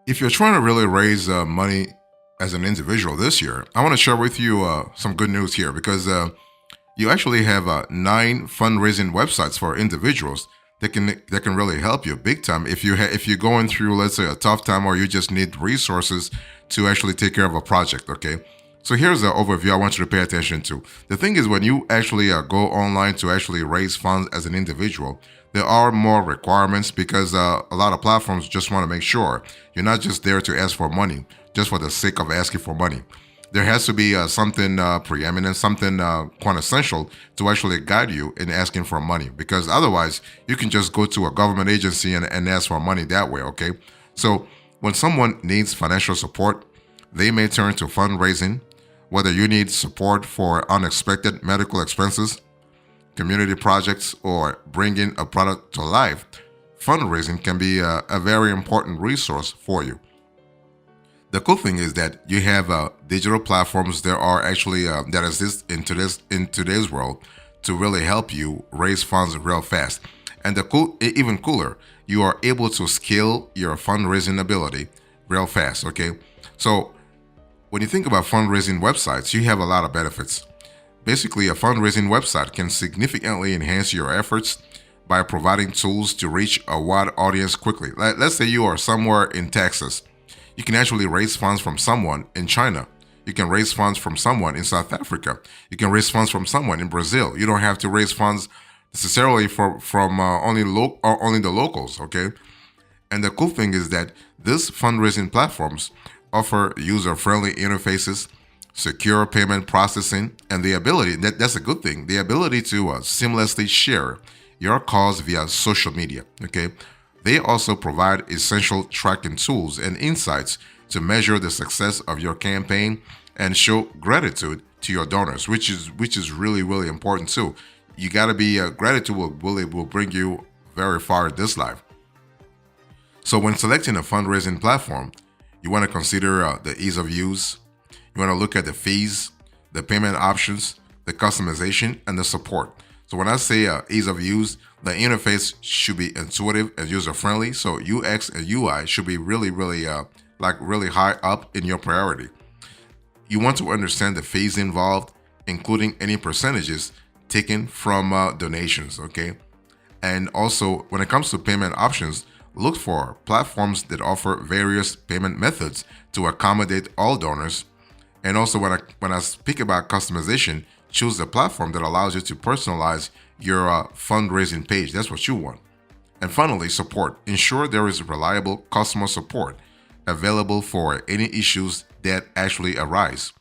If you're trying to really raise money as an individual this year, I want to share with you some good news here because you actually have 9 fundraising websites for individuals that can really help you big time if you're going through, let's say, a tough time, or you just need resources to actually take care of a project. Okay, so here's the overview I want you to pay attention to. The thing is, when you actually go online to actually raise funds as an individual, there are more requirements because a lot of platforms just want to make sure you're not just there to ask for money just for the sake of asking for money. There has to be something preeminent, something quintessential to actually guide you in asking for money, because otherwise you can just go to a government agency and ask for money that way. Okay, so when someone needs financial support, they may turn to fundraising. Whether you need support for unexpected medical expenses, community projects, or bringing a product to life, fundraising can be a very important resource for you. The cool thing is that you have digital platforms that are actually that exist in today's world to really help you raise funds real fast. And even cooler, you are able to scale your fundraising ability real fast. Okay, so when you think about fundraising websites, you have a lot of benefits. Basically, a fundraising website can significantly enhance your efforts by providing tools to reach a wide audience quickly. Let's say you are somewhere in Texas. You can actually raise funds from someone in China. You can raise funds from someone in South Africa. You can raise funds from someone in Brazil. You don't have to raise funds necessarily from only the locals. Okay, and the cool thing is that these fundraising platforms offer user-friendly interfaces, secure payment processing, and the ability that's a good thing, the ability to seamlessly share your cause via social media. Okay, they also provide essential tracking tools and insights to measure the success of your campaign and show gratitude to your donors, which is really important too. You got to be gratitude will bring you very far in this life. So when selecting a fundraising platform, you want to consider the ease of use. You want to look at the fees, the payment options, the customization, and the support. So when I say ease of use, the interface should be intuitive and user friendly. So UX and UI should be really high up in your priority. You want to understand the fees involved, including any percentages taken from donations. Okay, and also, when it comes to payment options, look for platforms that offer various payment methods to accommodate all donors. And also, when I speak about customization, choose the platform that allows you to personalize your fundraising page. That's what you want. And finally, support. Ensure there is reliable customer support available for any issues that actually arise.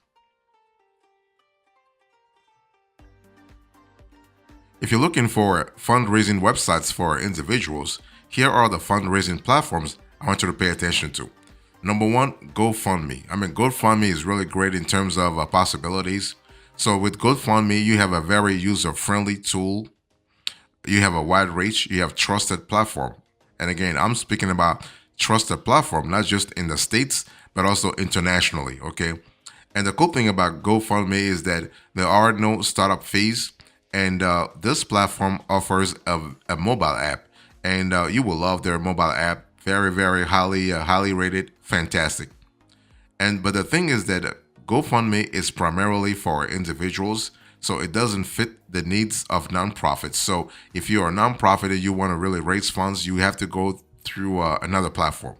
If you're looking for fundraising websites for individuals, here are the fundraising platforms I want you to pay attention to. Number one, GoFundMe. I mean, GoFundMe is really great in terms of possibilities. So with GoFundMe, you have a very user-friendly tool. You have a wide reach. You have trusted platform. And again, I'm speaking about trusted platform, not just in the States, but also internationally. Okay. And the cool thing about GoFundMe is that there are no startup fees, and this platform offers a mobile app, and you will love their mobile app. Very highly rated, fantastic. And but the thing is that GoFundMe is primarily for individuals, so it doesn't fit the needs of nonprofits. So if you're a nonprofit and you want to really raise funds, you have to go through another platform.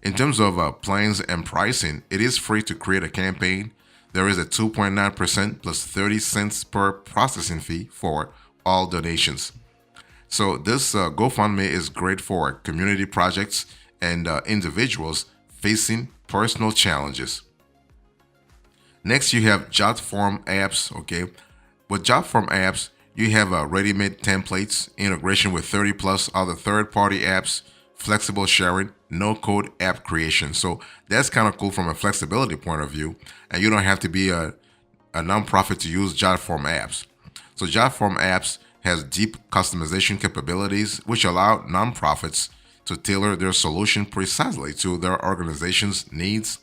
In terms of plans and pricing, it is free to create a campaign. There is a 2.9% plus 30 cents per processing fee for all donations. So this GoFundMe is great for community projects and individuals facing personal challenges. Next, you have JotForm apps. Okay, with JotForm apps, you have ready-made templates, integration with 30 plus other third-party apps, flexible sharing, no-code app creation. So that's kind of cool from a flexibility point of view, and you don't have to be a nonprofit to use JotForm apps. So JotForm apps has deep customization capabilities, which allow nonprofits to tailor their solution precisely to their organization's needs.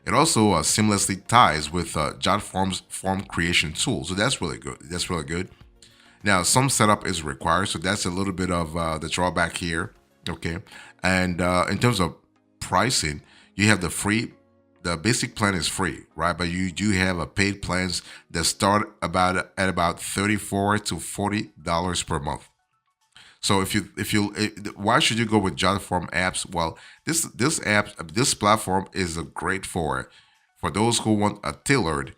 It also seamlessly ties with JotForm's form creation tool, so that's really good. That's really good. Now, some setup is required, so that's a little bit of the drawback here. Okay, and in terms of pricing, you have the basic plan is free, right? But you do have a paid plans that start at about $34 to $40 per month. So why should you go with JotForm apps? Well, this platform is a great for those who want a tailored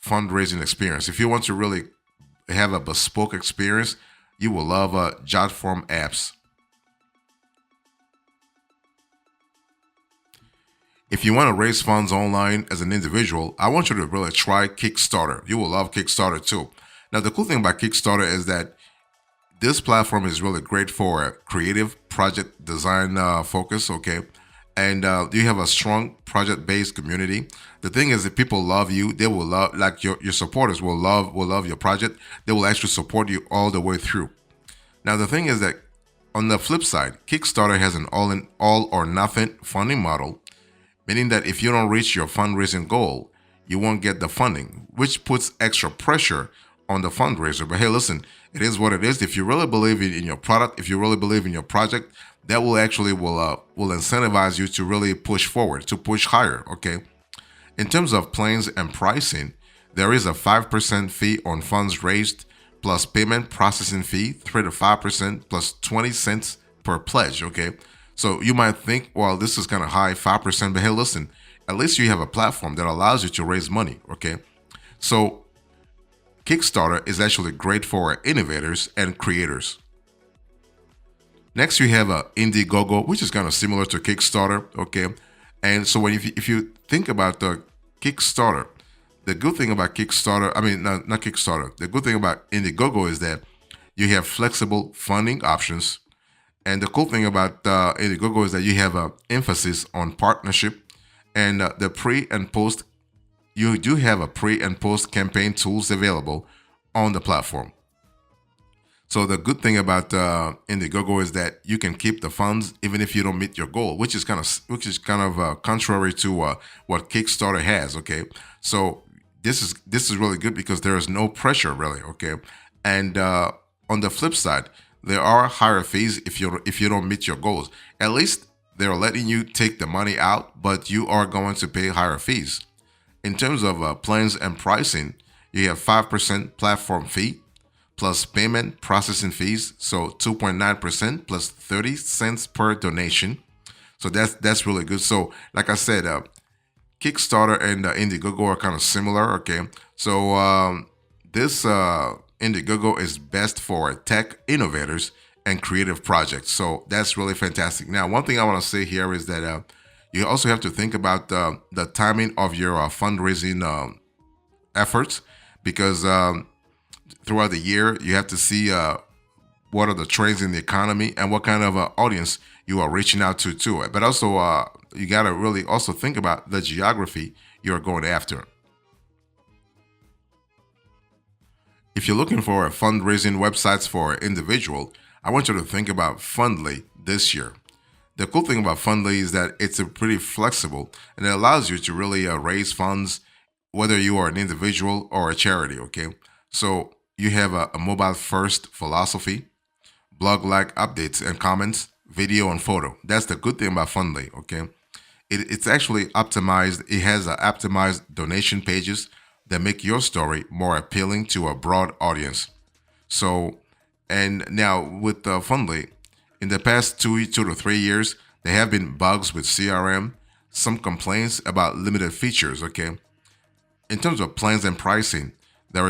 fundraising experience. If you want to really have a bespoke experience, you will love JotForm apps. If you want to raise funds online as an individual, I want you to really try Kickstarter. You will love Kickstarter too. Now, the cool thing about Kickstarter is that this platform is really great for creative project design focus, okay? And you have a strong project-based community. The thing is, if people love you, they will love, like your supporters will love your project. They will actually support you all the way through. Now, the thing is that on the flip side, Kickstarter has an all or nothing funding model, meaning that if you don't reach your fundraising goal, you won't get the funding, which puts extra pressure on the fundraiser. But hey, listen, it is what it is. If you really believe in your product, if you really believe in your project, that will actually will incentivize you to really push forward, to push higher. Okay. In terms of plans and pricing, there is a 5% fee on funds raised plus payment processing fee, 3 to 5% plus 20 cents per pledge. Okay. So you might think, well, this is kind of high, 5%, but hey, listen, at least you have a platform that allows you to raise money. Okay. So Kickstarter is actually great for innovators and creators. Next, you have Indiegogo, which is kind of similar to Kickstarter, okay? And so if you think about the Kickstarter, the good thing about Kickstarter, I mean, not Kickstarter, the good thing about Indiegogo is that you have flexible funding options. And the cool thing about Indiegogo is that you have an emphasis on partnership and the pre and post. You do have a pre and post campaign tools available on the platform. So the good thing about Indiegogo is that you can keep the funds even if you don't meet your goal, which is kind of contrary to what Kickstarter has. Okay, so this is really good because there is no pressure really. Okay, and on the flip side, there are higher fees if you don't meet your goals. At least they're letting you take the money out, but you are going to pay higher fees. In terms of plans and pricing, you have 5% platform fee plus payment processing fees, so 2.9% plus 30 cents per donation. So that's really good. So like I said, Kickstarter and Indiegogo are kind of similar. Okay, so this Indiegogo is best for tech innovators and creative projects. So that's really fantastic. Now, one thing I want to say here is that you also have to think about the timing of your fundraising efforts, because throughout the year you have to see what are the trends in the economy and what kind of audience you are reaching out to too. But also you got to really also think about the geography you're going after. If you're looking for fundraising websites for an individual, I want you to think about Fundly this year. The cool thing about Fundly is that it's pretty flexible and it allows you to really raise funds whether you are an individual or a charity, okay? So you have a mobile first philosophy, blog-like updates and comments, video and photo. That's the good thing about Fundly, okay? It's actually optimized. It has optimized donation pages that make your story more appealing to a broad audience. So, and now with Fundly, in the past 2 to 3 years, there have been bugs with CRM, some complaints about limited features, okay? In terms of plans and pricing, there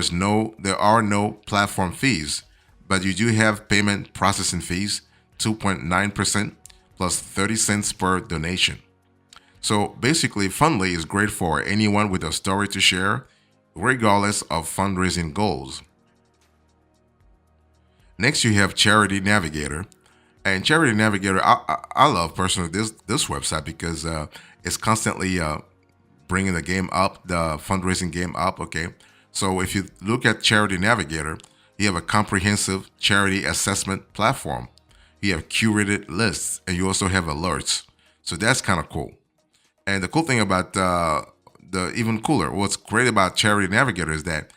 are no platform fees, but you do have payment processing fees, 2.9% plus 30 cents per donation. So basically, Fundly is great for anyone with a story to share, regardless of fundraising goals. Next, you have Charity Navigator. And Charity Navigator, I love personally this website because it's constantly bringing the game up, the fundraising game up, okay? So if you look at Charity Navigator, you have a comprehensive charity assessment platform. You have curated lists, and you also have alerts. So that's kind of cool. And the cool thing about what's great about Charity Navigator is that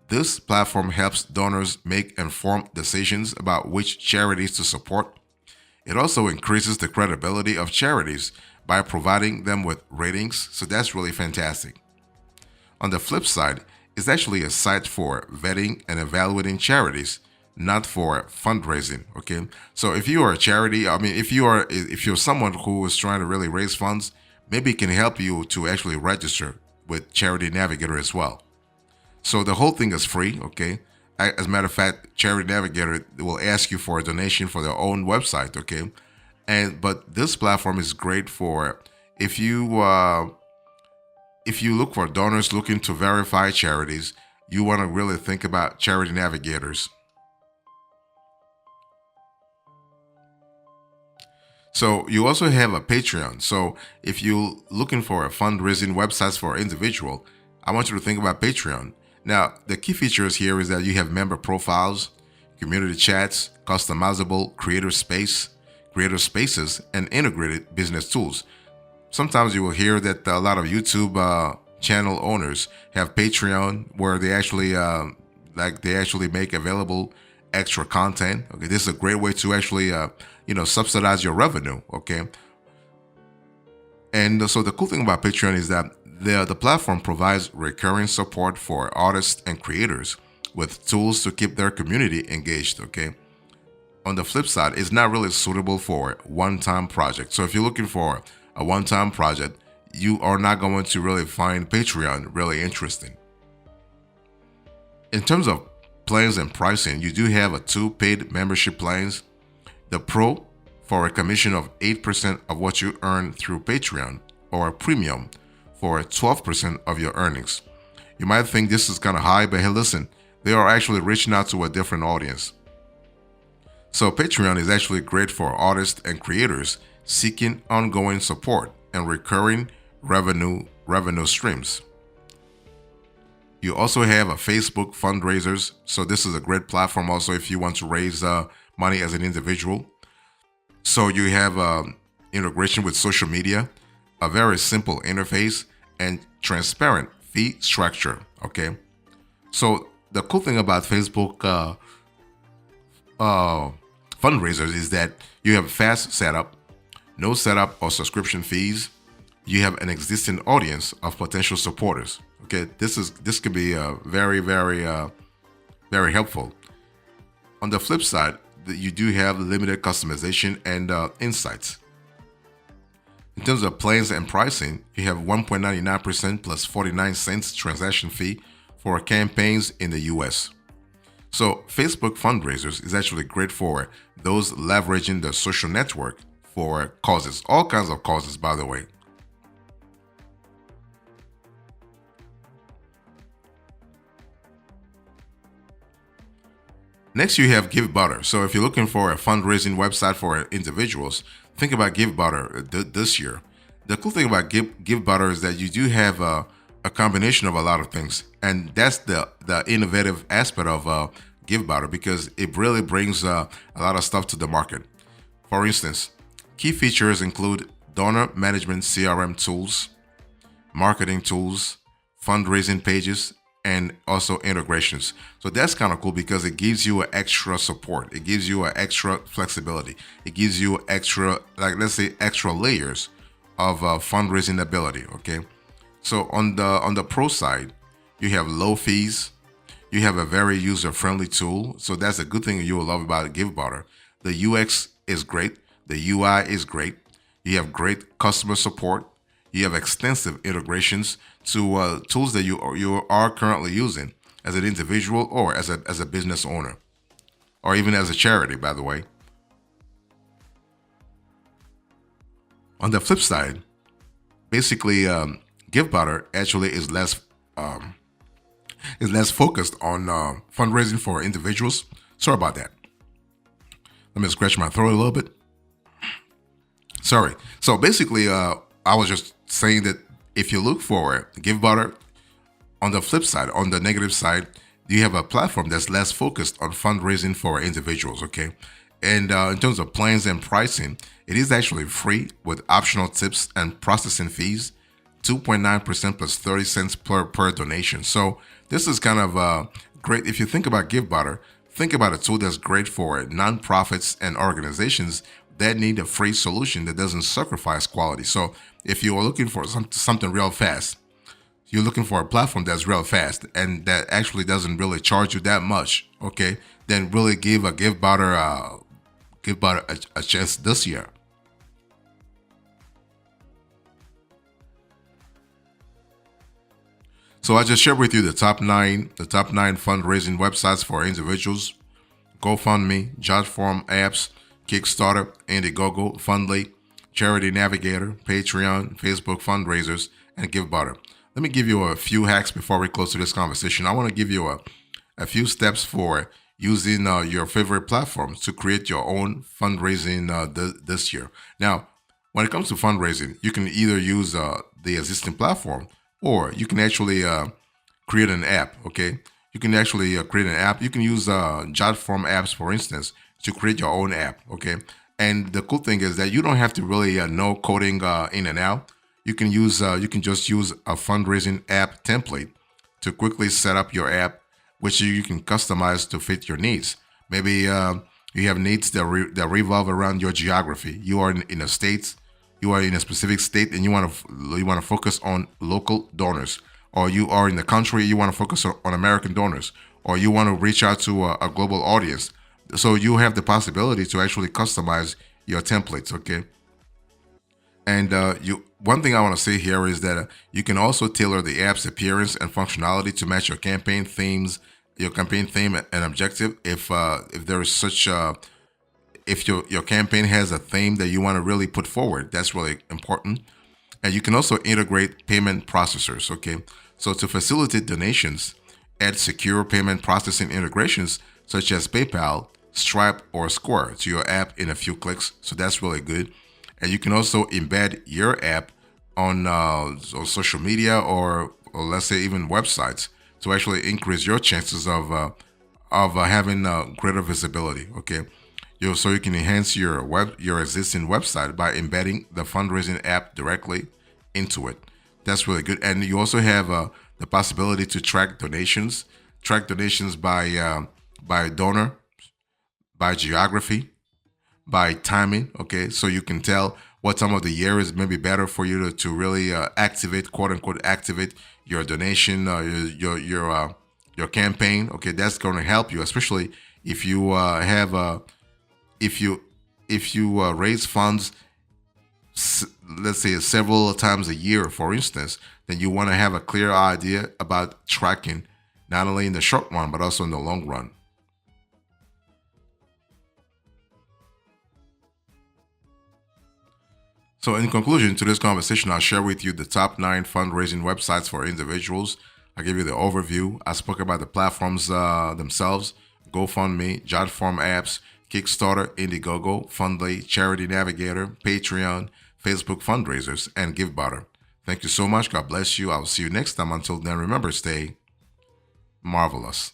this platform helps donors make informed decisions about which charities to support. It also increases the credibility of charities by providing them with ratings. So that's really fantastic. On the flip side, it's actually a site for vetting and evaluating charities, not for fundraising. Okay. So if you are a charity, I mean, if you're someone who is trying to really raise funds, maybe it can help you to actually register with Charity Navigator as well. So the whole thing is free. Okay. As a matter of fact, Charity Navigator will ask you for a donation for their own website. Okay. But this platform is great for if you look for donors looking to verify charities, you want to really think about Charity Navigators. So you also have a Patreon. So if you're looking for a fundraising websites for an individual, I want you to think about Patreon. Now, the key features here is that you have member profiles, community chats, customizable creator spaces, and integrated business tools. Sometimes you will hear that a lot of YouTube channel owners have Patreon where they actually make available extra content. Okay, this is a great way to actually subsidize your revenue. Okay, and so the cool thing about Patreon is that the platform provides recurring support for artists and creators with tools to keep their community engaged. Okay. On the flip side, it's not really suitable for one-time projects. So if you're looking for a one-time project, you are not going to really find Patreon really interesting. In terms of plans and pricing, you do have two paid membership plans. The Pro for a commission of 8% of what you earn through Patreon, or a Premium for 12% of your earnings. You might think this is kind of high, but hey, listen, they are actually reaching out to a different audience. So Patreon is actually great for artists and creators seeking ongoing support and recurring revenue streams. You also have a Facebook fundraisers. So this is a great platform also if you want to raise money as an individual. So you have integration with social media, a very simple interface, and transparent fee structure. Okay. So the cool thing about Facebook fundraisers is that you have fast setup, no setup or subscription fees. You have an existing audience of potential supporters. Okay, this could be very very helpful. On the flip side, you do have limited customization and insights. In terms of plans and pricing, you have 1.99% plus 49 cents transaction fee for campaigns in the US. So Facebook fundraisers is actually great for those leveraging the social network for causes, all kinds of causes, by the way. Next, you have GiveButter. So if you're looking for a fundraising website for individuals, think about GiveButter this year. The cool thing about GiveButter is that you do have a combination of a lot of things, and that's the innovative aspect of GiveButter, because it really brings a lot of stuff to the market. For instance, key features include donor management CRM tools, marketing tools, fundraising pages, and also integrations. So that's kind of cool because it gives you an extra support. It gives you an extra flexibility. It gives you extra, let's say, extra layers of fundraising ability. Okay. So on the pro side, you have low fees. You have a very user-friendly tool. So that's a good thing you will love about GiveButter. The UX is great. The UI is great. You have great customer support. You have extensive integrations to tools that you are currently using as an individual or as a business owner, or even as a charity, by the way. On the flip side, basically, GiveButter actually is less focused on fundraising for individuals. Sorry about that. Let me scratch my throat a little bit. Sorry. So basically, I was just saying that if you look for GiveButter, on the flip side, on the negative side, you have a platform that's less focused on fundraising for individuals, okay? And in terms of plans and pricing, it is actually free with optional tips and processing fees, 2.9% plus 30 cents per donation. So this is kind of great. If you think about GiveButter, think about a tool that's great for nonprofits and organizations that need a free solution that doesn't sacrifice quality. So if you are looking for something real fast, you're looking for a platform that's real fast and that actually doesn't really charge you that much, okay, then really give Butter a chance this year. So I just shared with you the top nine fundraising websites for individuals: GoFundMe, JotForm apps, Kickstarter, Indiegogo, Fundly, Charity Navigator, Patreon, Facebook Fundraisers, and GiveButter. Let me give you a few hacks before we close to this conversation. I want to give you a few steps for using your favorite platforms to create your own fundraising this year. Now, when it comes to fundraising, you can either use the existing platform, or you can actually create an app. Okay, you can actually create an app. You can use JotForm apps, for instance, to create your own app. Okay, and the cool thing is that you don't have to really know coding in and out. You can just use a fundraising app template to quickly set up your app, which you can customize to fit your needs. Maybe you have needs that revolve around your geography. You are in a state, you are in a specific state, and you want to focus on local donors, or you are in the country, you want to focus on American donors, or you want to reach out to a global audience. So you have the possibility to actually customize your templates. Okay. And you one thing I want to say here is that you can also tailor the app's appearance and functionality to match your campaign theme and objective. If there is such if your campaign has a theme that you want to really put forward, that's really important. And you can also integrate payment processors. Okay, so to facilitate donations, add secure payment processing integrations such as PayPal, Stripe, or Square to your app in a few clicks. So that's really good. And you can also embed your app on social media, or let's say even websites, to actually increase your chances of having greater visibility. Okay, so you can enhance your existing website by embedding the fundraising app directly into it. That's really good. And you also have the possibility to track donations by donor, by geography, by timing. Okay, so you can tell what time of the year is maybe better for you to really activate, quote unquote, activate your donation, your campaign. Okay, that's going to help you, especially if you have if you raise funds, let's say several times a year, for instance, then you want to have a clear idea about tracking, not only in the short run but also in the long run. So, in conclusion to this conversation, I'll share with you the top 9 fundraising websites for individuals. I gave you the overview. I spoke about the platforms themselves: GoFundMe, JotForm apps, Kickstarter, Indiegogo, Fundly, Charity Navigator, Patreon, Facebook Fundraisers, and GiveButter. Thank you so much. God bless you. I'll see you next time. Until then, remember, stay marvelous.